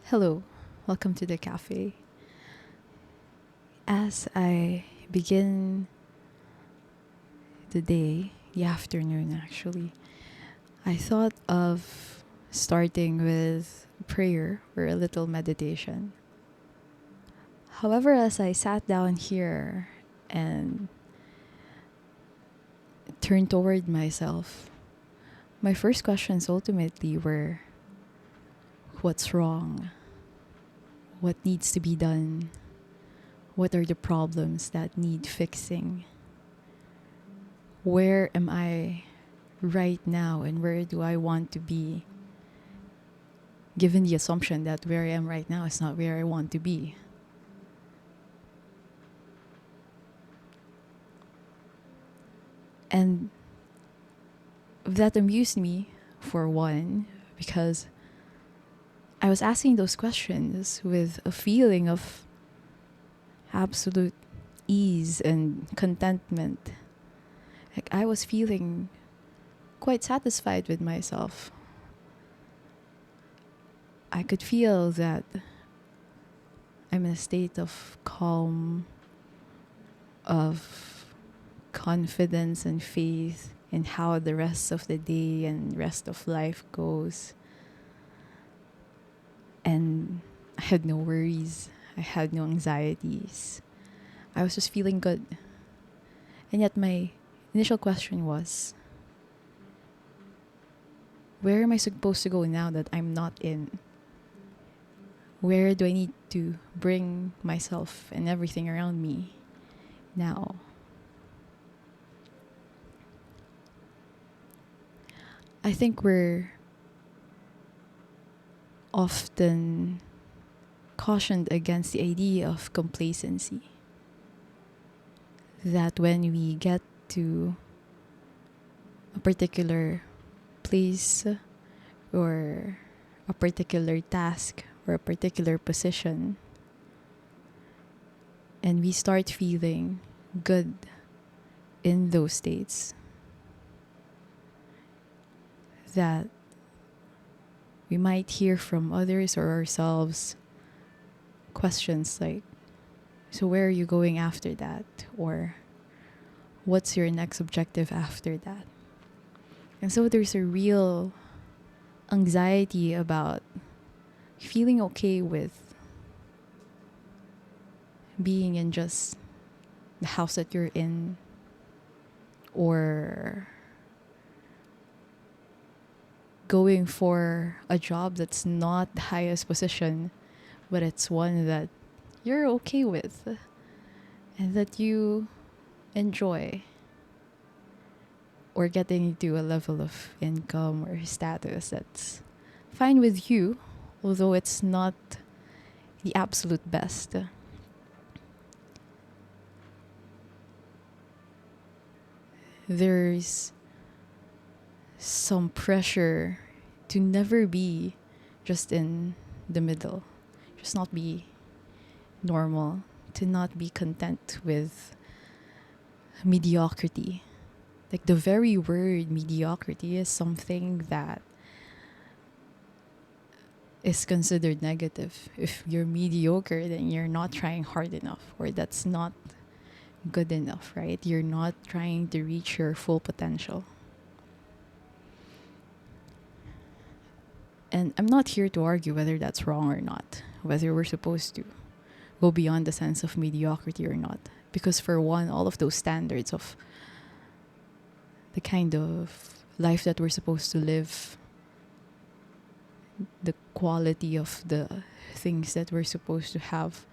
Hello, welcome to the cafe. As I begin the day, the afternoon actually, I thought of starting with prayer or a little meditation. However, as I sat down here and turned toward myself, my first questions ultimately were what's wrong? What needs to be done? What are the problems that need fixing? Where am I right now and where do I want to be? Given the assumption that where I am right now is not where I want to be. And that amused me, for one, because I was asking those questions with a feeling of absolute ease and contentment. Like I was feeling quite satisfied with myself. I could feel that I'm in a state of calm, of confidence and faith in how the rest of the day and rest of life goes. And I had no worries. I had no anxieties. I was just feeling good. And yet my initial question was, where am I supposed to go now that I'm not in? Where do I need to bring myself and everything around me now? I think we're often cautioned against the idea of complacency. That when we get to a particular place or a particular task or a particular position and we start feeling good in those states, that we might hear from others or ourselves questions like, so where are you going after that? Or what's your next objective after that? And so there's a real anxiety about feeling okay with being in just the house that you're in, or going for a job that's not the highest position, but it's one that you're okay with and that you enjoy, or getting to a level of income or status that's fine with you, although it's not the absolute best. There's some pressure to never be just in the middle, just not be normal, to not be content with mediocrity. Like the very word mediocrity is something that is considered negative. If you're mediocre, then you're not trying hard enough, or that's not good enough, right? You're not trying to reach your full potential. And I'm not here to argue whether that's wrong or not, whether we're supposed to go beyond the sense of mediocrity or not. Because for one, all of those standards of the kind of life that we're supposed to live, the quality of the things that we're supposed to have,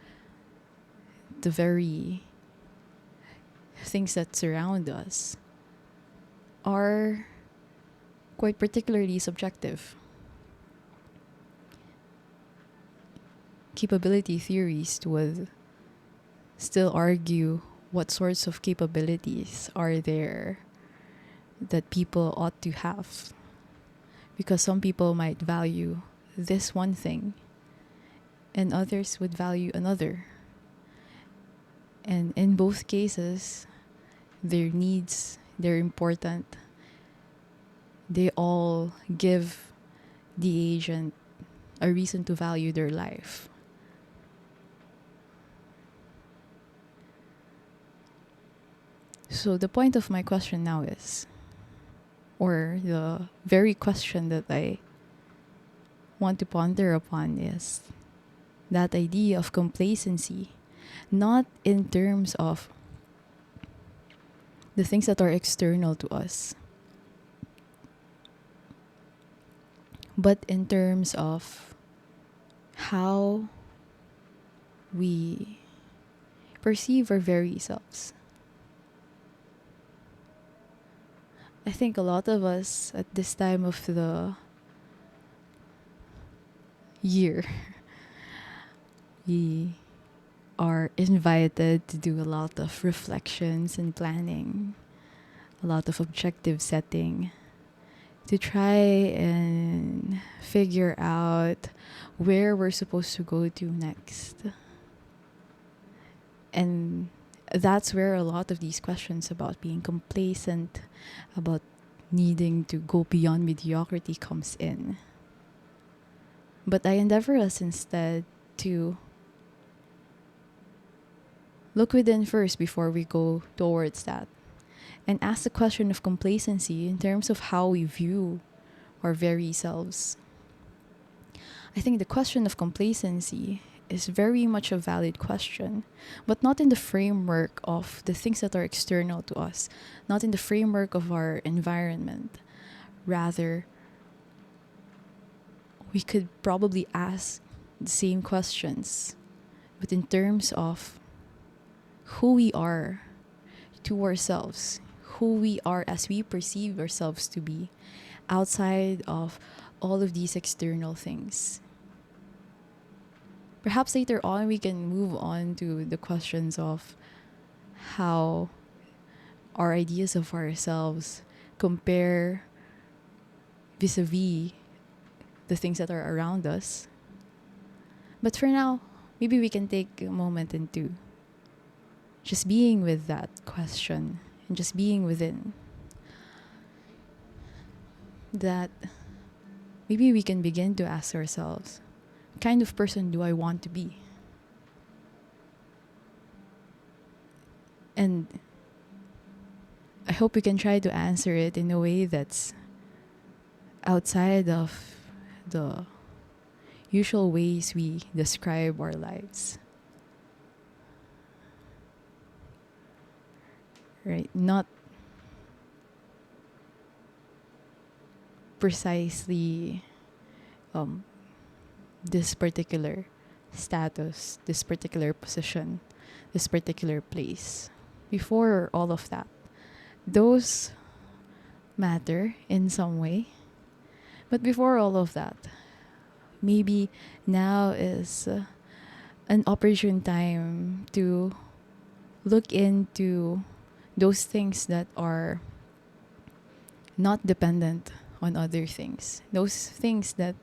the very things that surround us are quite particularly subjective. Capability theories would still argue what sorts of capabilities are there that people ought to have. Because some people might value this one thing and others would value another. And in both cases, their needs, they're important. They all give the agent a reason to value their life. So the point of my question now is, or the very question that I want to ponder upon is that idea of complacency, not in terms of the things that are external to us, but in terms of how we perceive our very selves. I think a lot of us at this time of the year, we are invited to do a lot of reflections and planning, a lot of objective setting to try and figure out where we're supposed to go to next. And that's where a lot of these questions about being complacent, about needing to go beyond mediocrity comes in. But I endeavor us instead to look within first before we go towards that, and ask the question of complacency in terms of how we view our very selves. I think the question of complacency is very much a valid question, but not in the framework of the things that are external to us, not in the framework of our environment. Rather, we could probably ask the same questions, but in terms of who we are to ourselves, who we are as we perceive ourselves to be outside of all of these external things. Perhaps later on we can move on to the questions of how our ideas of ourselves compare vis-a-vis the things that are around us. But for now, maybe we can take a moment into just being with that question and just being within that. Maybe we can begin to ask ourselves, what kind of person do I want to be? And I hope we can try to answer it in a way that's outside of the usual ways we describe our lives. Right? Not precisely this particular status, this particular position, this particular place. Before all of that, those matter in some way. But before all of that, maybe now is an opportune time to look into those things that are not dependent on other things, those things that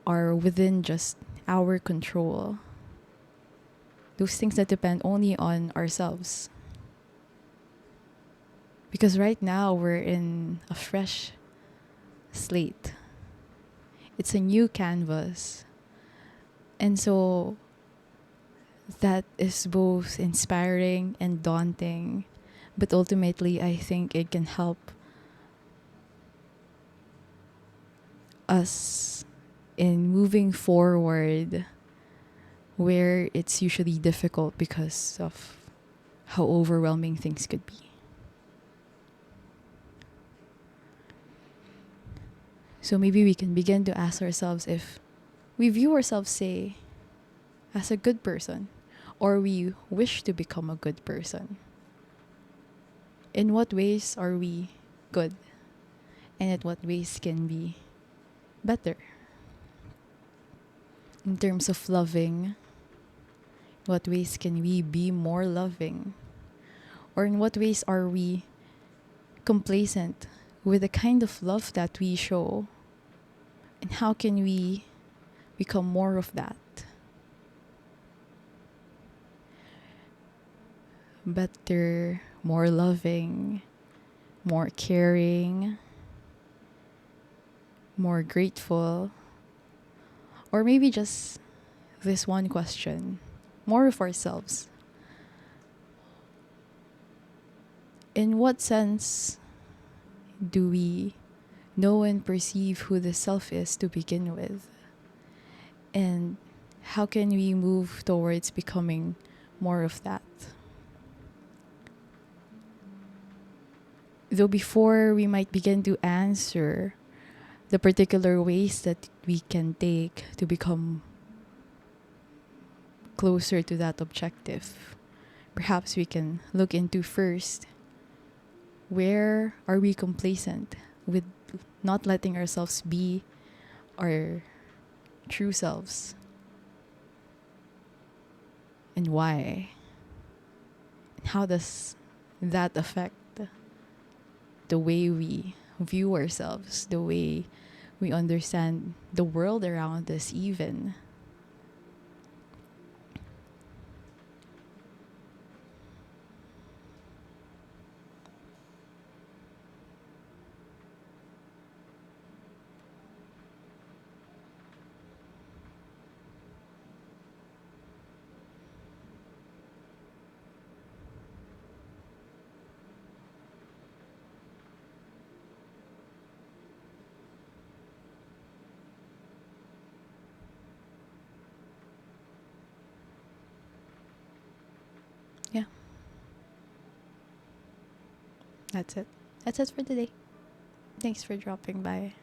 are within just our control, those things that depend only on ourselves. Because right now we're in a fresh slate, it's a new canvas, and so that is both inspiring and daunting, but ultimately I think it can help us in moving forward where it's usually difficult because of how overwhelming things could be. So maybe we can begin to ask ourselves if we view ourselves, say, as a good person, or we wish to become a good person. In what ways are we good? And in what ways can be better? In terms of loving, what ways can we be more loving? Or in what ways are we complacent with the kind of love that we show? And how can we become more of that? Better, more loving, more caring, more grateful, Or maybe just this one question, more of ourselves. In what sense do we know and perceive who the self is to begin with? And how can we move towards becoming more of that? Though before we might begin to answer the particular ways that we can take to become closer to that objective, perhaps we can look into first, where are we complacent with not letting ourselves be our true selves, and why? How does that affect the way we view ourselves, the way we understand the world around us, even? Yeah, that's it. That's it for today. Thanks for dropping by.